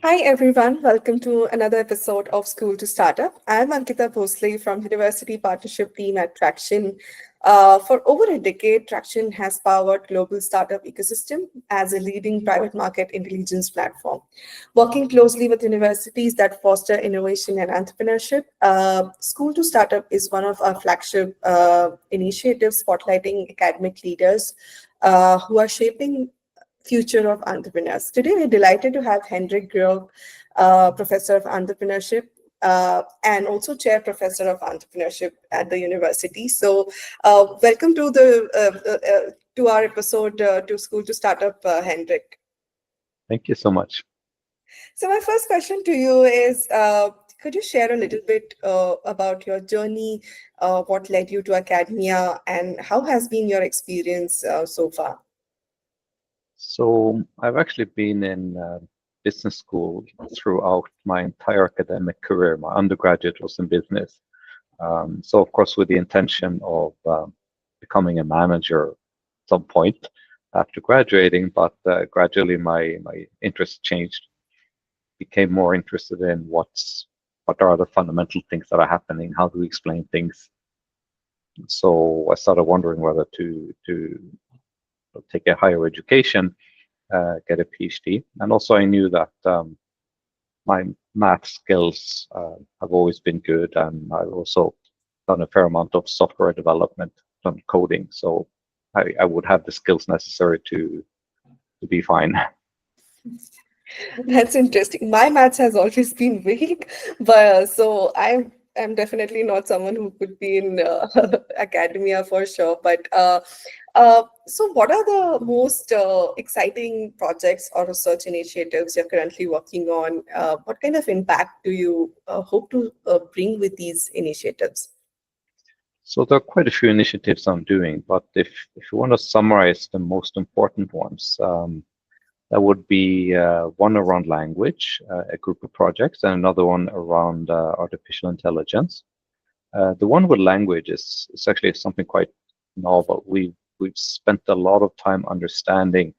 Hi everyone, welcome to another episode of School to Startup. I'm Ankita Bhosle from University Partnership Team at Tracxn. For over a decade, Tracxn has powered global startup ecosystem as a leading private market intelligence platform. Working closely with universities that foster innovation and entrepreneurship, School to Startup is one of our flagship initiatives spotlighting academic leaders who are shaping future of entrepreneurs. Today, we're delighted to have Henrich Greve, Professor of Entrepreneurship, and also Chair Professor of Entrepreneurship at the university. So, welcome to the to our episode to School to Startup, Henrich. Thank you so much. So, my first question to you is. Could you share a little bit about your journey, what led you to academia, and how has been your experience so far? So I've actually been in business school throughout my entire academic career. My undergraduate was in business. So of course, with the intention of becoming a manager at some point after graduating, but gradually my interest changed. Became more interested in what are the fundamental things that are happening, how do we explain things. So I started wondering whether to take a higher education, get a PhD. And also I knew that my math skills have always been good, and I've also done a fair amount of software development, done coding. So I would have the skills necessary to be fine. That's interesting. My maths has always been weak, but so I am definitely not someone who could be in academia for sure. But so, what are the most exciting projects or research initiatives you're currently working on? What kind of impact do you hope to bring with these initiatives? So there are quite a few initiatives I'm doing, but if you want to summarize the most important ones, that would be one around language, a group of projects, and another one around artificial intelligence. The one with language is actually something quite novel. We've spent a lot of time understanding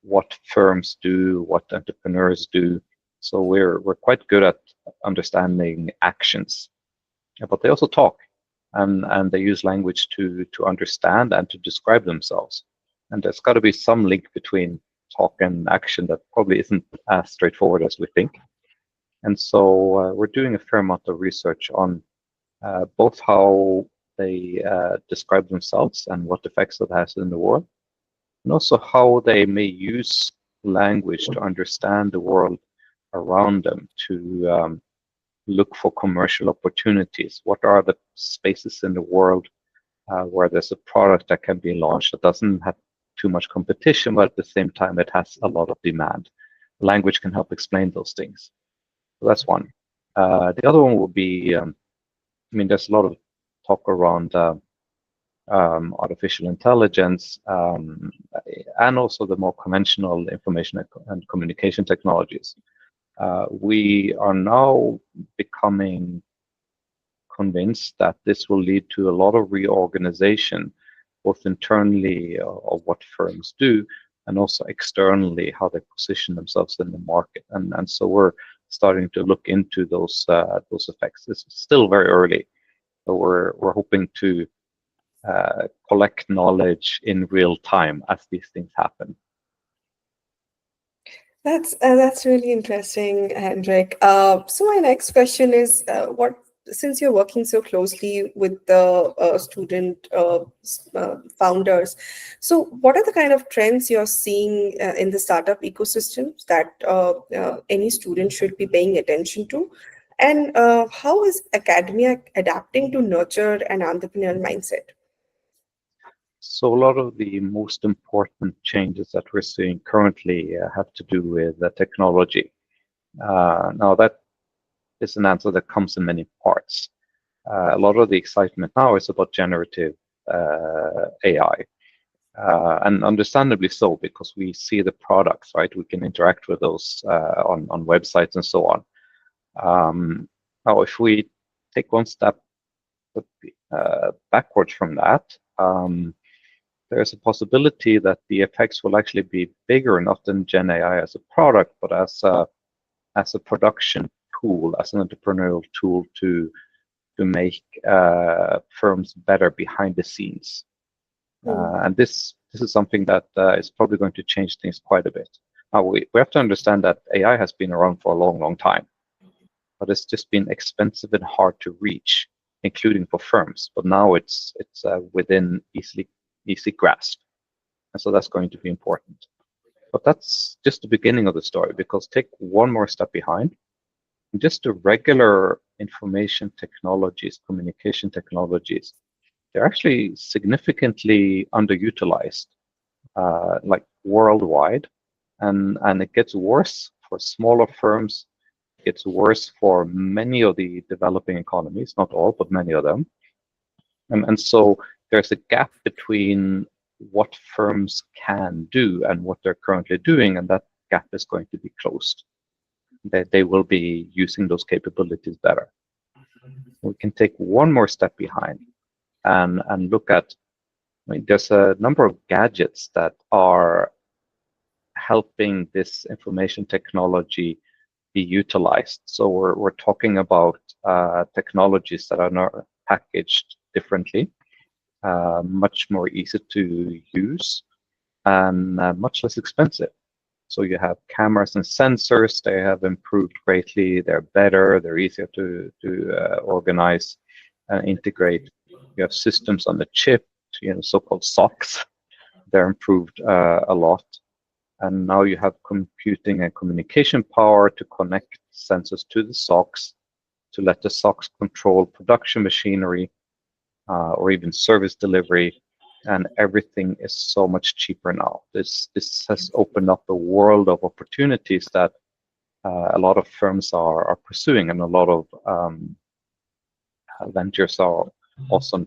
what firms do, what entrepreneurs do. So we're quite good at understanding actions, but they also talk, and they use language to understand and to describe themselves. And there's got to be some link between talk and action that probably isn't as straightforward as we think. And so we're doing a fair amount of research on both how they describe themselves and what effects that has in the world, and also how they may use language to understand the world around them, to look for commercial opportunities. What are the spaces in the world where there's a product that can be launched that doesn't have too much competition, but at the same time it has a lot of demand? Language can help explain those things. So that's one. The other one would be, there's a lot of talk around artificial intelligence, and also the more conventional information and communication technologies. We are now becoming convinced that this will lead to a lot of reorganization, both internally of what firms do, and also externally how they position themselves in the market. And so we're starting to look into those effects. It's still very early, so we're hoping to collect knowledge in real time as these things happen. That's really interesting, Henrik. So my next question is, since you're working so closely with the student founders, so what are the kind of trends you're seeing in the startup ecosystems that any student should be paying attention to? And how is academia adapting to nurture an entrepreneurial mindset? So a lot of the most important changes that we're seeing currently have to do with technology. Now that is an answer that comes in many parts. A lot of the excitement now is about generative AI. And understandably so, because we see the products, right? We can interact with those on websites and so on. Now, if we take one step backwards from that, there's a possibility that the effects will actually be bigger, not in Gen AI as a product, but as as a production tool, as an entrepreneurial tool to make firms better behind the scenes. And this is something that is probably going to change things quite a bit. Now, we have to understand that AI has been around for a long, long time, but it's just been expensive and hard to reach, including for firms. But now it's within easy grasp, and so that's going to be important. But that's just the beginning of the story, because take one more step behind. Just the regular information technologies, communication technologies, they're actually significantly underutilized, like worldwide, and it gets worse for smaller firms. It gets worse for many of the developing economies, not all, but many of them. And so there's a gap between what firms can do and what they're currently doing, and that gap is going to be closed. They will be using those capabilities better. We can take one more step behind and look at, I mean, there's a number of gadgets that are helping this information technology be utilized. So we're talking about technologies that are not packaged differently, much more easy to use, and much less expensive. So you have cameras and sensors. They have improved greatly. They're better. They're easier to organize and integrate. You have systems on the chip, so-called SOCs. They're improved a lot. And now you have computing and communication power to connect sensors to the SOCs, to let the SOCs control production machinery or even service delivery. And everythh is so much cheaper now. This has opened up a world of opportunities that a lot of firms are pursuing, and a lot of ventures are also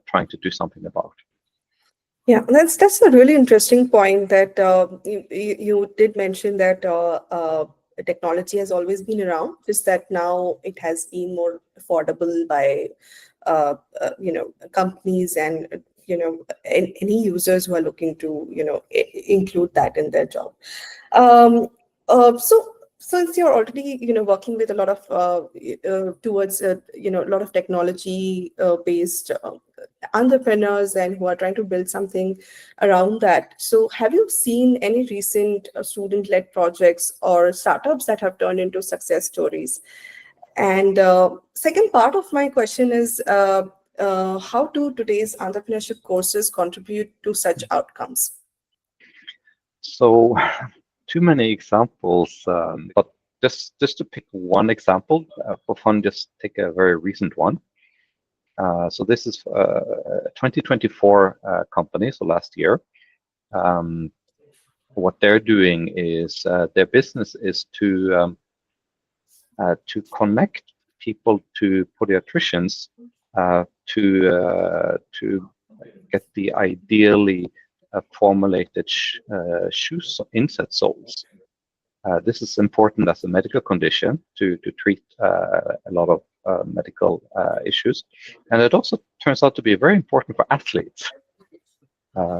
trying to do something about. Yeah, that's a really interesting point that you did mention that technology has always been around, just that now it has been more affordable by companies and any users who are looking to include that in their job. So since you're already working with a lot of towards a lot of technology based entrepreneurs and who are trying to build something around that, so have you seen any recent student-led projects or startups that have turned into success stories? And second part of my question is, how do today's entrepreneurship courses contribute to such outcomes? So, too many examples, but just to pick one example for fun, just take a very recent one. So this is a 2024 company, so last year. What they're doing is their business is to connect people to podiatricians to get the ideally formulated shoe inset soles. This is important as a medical condition to treat a lot of medical issues, and it also turns out to be very important for athletes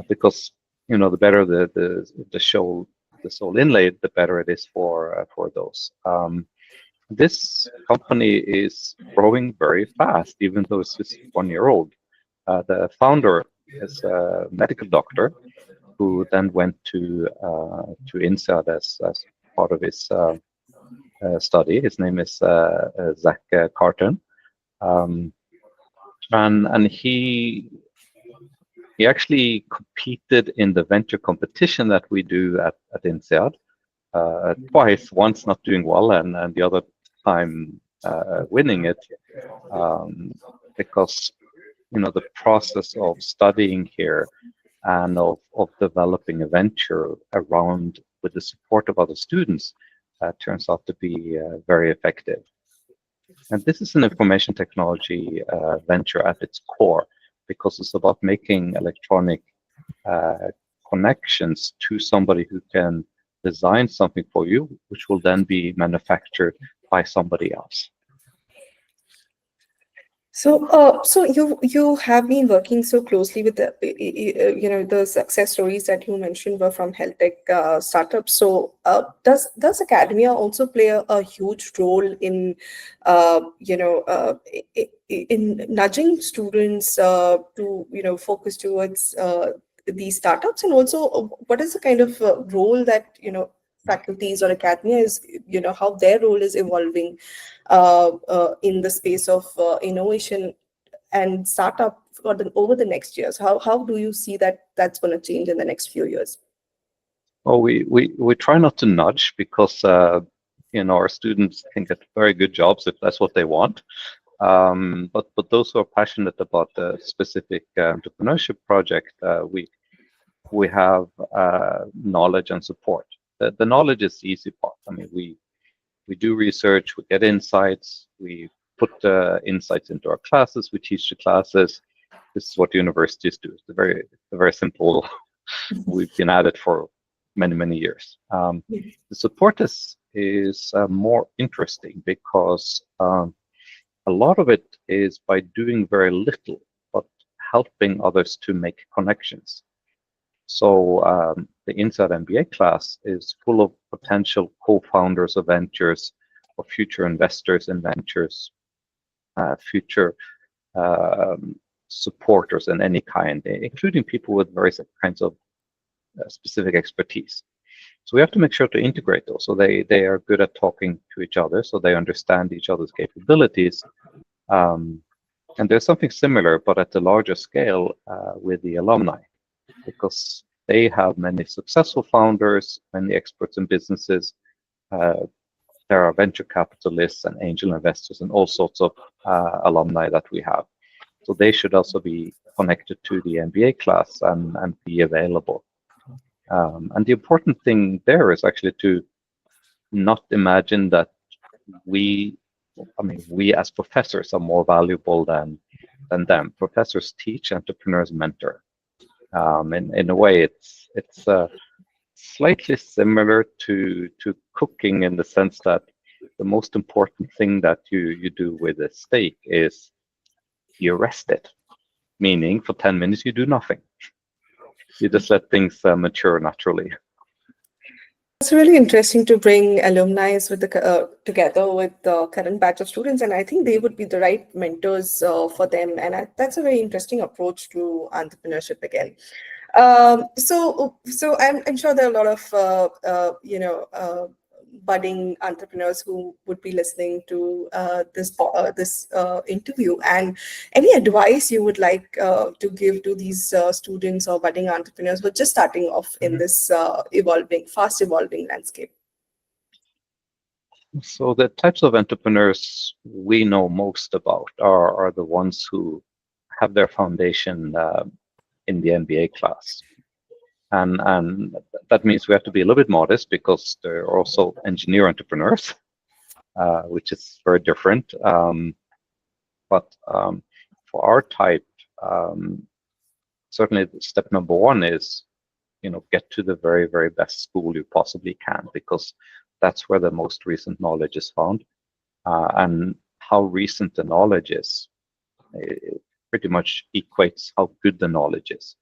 because the better the sole inlaid, the better it is for those. This company is growing very fast, even though it's just 1 year old. The founder is a medical doctor who then went to INSEAD as part of his study. His name is Zach Carton, and he actually competed in the venture competition that we do at INSEAD twice. Once not doing well, and the other time winning it, because the process of studying here and of developing a venture around with the support of other students turns out to be very effective. And this is an information technology venture at its core, because it's about making electronic connections to somebody who can design something for you, which will then be manufactured by somebody else. So you have been working so closely with the the success stories that you mentioned were from health tech startups. So does academia also play a huge role in in nudging students to focus towards these startups, and also what is the kind of role that faculties or academia is, how their role is evolving in the space of innovation and startup over the next years? How do you see that that's going to change in the next few years? Well, we try not to nudge because our students can get very good jobs if that's what they want. But those who are passionate about the specific entrepreneurship project, we have knowledge and support. The knowledge is the easy part. I mean, we do research, we get insights, we put insights into our classes, we teach the classes. This is what universities do. It's a very simple. We've been at it for many years. The support is more interesting because a lot of it is by doing very little, but helping others to make connections. So the INSEAD MBA class is full of potential co-founders of ventures, or future investors in ventures, future supporters in any kind, including people with various kinds of specific expertise. So we have to make sure to integrate those, so they are good at talking to each other, so they understand each other's capabilities. And there's something similar, but at a larger scale with the alumni, because they have many successful founders, many experts in businesses. There are venture capitalists and angel investors and all sorts of alumni that we have. So they should also be connected to the MBA class and be available. And the important thing there is actually to not imagine that we as professors are more valuable than them. Professors teach, entrepreneurs mentor. In a way, it's slightly similar to cooking, in the sense that the most important thing that you do with a steak is you rest it, meaning for 10 minutes you do nothing. You just let things mature naturally. It's really interesting to bring alumni with together with the current batch of students, and I think they would be the right mentors for them. And that's a very interesting approach to entrepreneurship again. So I'm sure there are a lot of budding entrepreneurs who would be listening to this interview. And any advice you would like to give to these students or budding entrepreneurs who are just starting off in this fast evolving landscape? So the types of entrepreneurs we know most about are the ones who have their foundation in the MBA class. And that means we have to be a little bit modest, because there are also engineer entrepreneurs, which is very different. But for our type, certainly step number one is, get to the very best school you possibly can, because that's where the most recent knowledge is found. And how recent the knowledge is, it pretty much equates how good the knowledge is.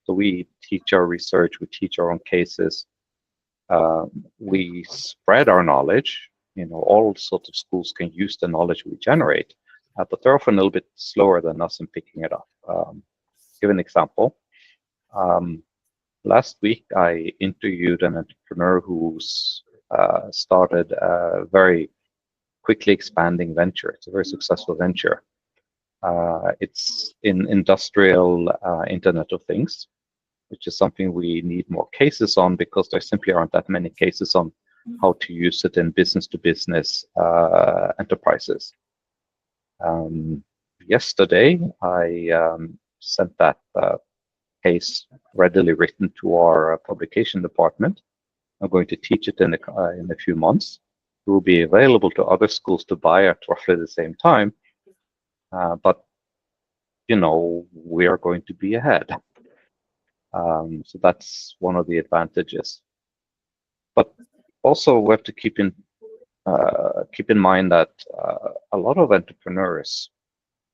So we teach our research, we teach our own cases, we spread our knowledge. All sorts of schools can use the knowledge we generate, but they're often a little bit slower than us in picking it up. Give an example. Last week, I interviewed an entrepreneur who's started a very quickly expanding venture. It's a very successful venture. It's in industrial Internet of Things, which is something we need more cases on, because there simply aren't that many cases on how to use it in business-to-business enterprises. Yesterday, I sent that case readily written to our publication department. I'm going to teach it in a few months. It will be available to other schools to buy at roughly the same time. But we are going to be ahead. So that's one of the advantages. But also, we have to keep in mind that a lot of entrepreneurs,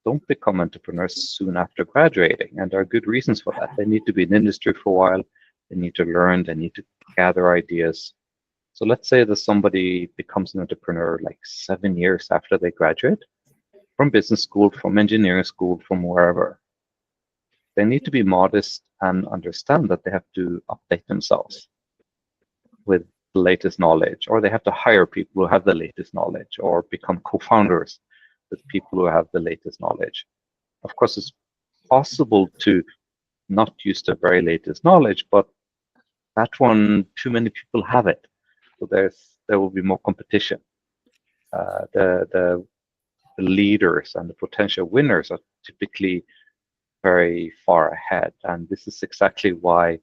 don't become entrepreneurs soon after graduating, and there are good reasons for that. They need to be in industry for a while, they need to learn, they need to gather ideas. So let's say that somebody becomes an entrepreneur like 7 years after they graduate from business school, from engineering school, from wherever. They need to be modest and understand that they have to update themselves with the latest knowledge, or they have to hire people who have the latest knowledge, or become co-founders with people who have the latest knowledge. Of course, it's possible to not use the very latest knowledge, but that one, too many people have it. So there will be more competition. The leaders and the potential winners are typically very far ahead. And this is exactly why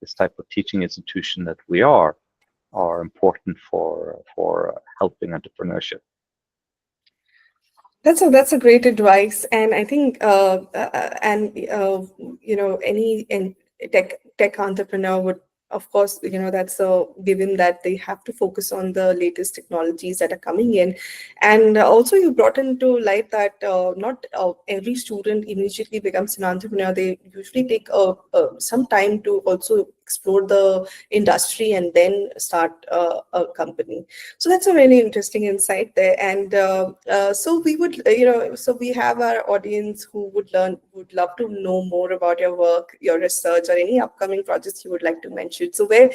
this type of teaching institution that we are important for helping entrepreneurship. That's a great advice, and I think any tech entrepreneur would, of course, that's a given that they have to focus on the latest technologies that are coming in. And also you brought into light that not every student immediately becomes an entrepreneur. They usually take some time to also explore the industry and then start a company. So that's a really interesting insight there. And so we would, so we have our audience who would love to know more about your work, your research, or any upcoming projects you would like to mention. So where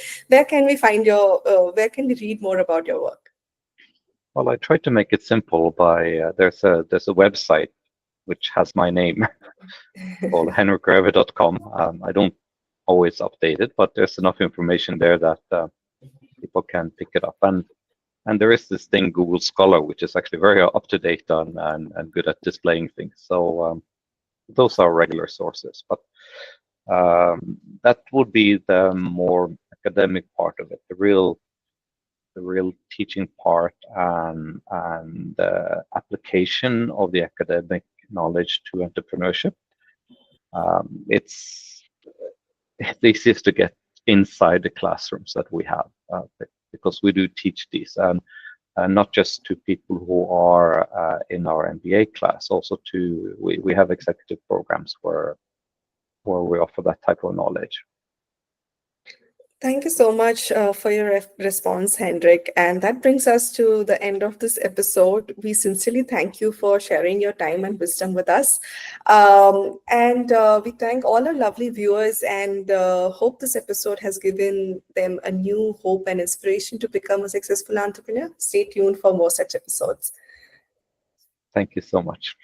can we find where can we read more about your work? Well, I tried to make it simple by there's a website which has my name called henrichgreve.com. I don't always update it, but there's enough information there that people can pick it up. And there is this thing, Google Scholar, which is actually very up to date and good at displaying things. So those are regular sources. But that would be the more academic part of it, the real teaching part and the application of the academic knowledge to entrepreneurship. It's easiest to get inside the classrooms that we have because we do teach these, and not just to people who are in our MBA class, also to we have executive programs where we offer that type of knowledge. Thank you so much for your response, Henrich. And that brings us to the end of this episode. We sincerely thank you for sharing your time and wisdom with us. And we thank all our lovely viewers and hope this episode has given them a new hope and inspiration to become a successful entrepreneur. Stay tuned for more such episodes. Thank you so much.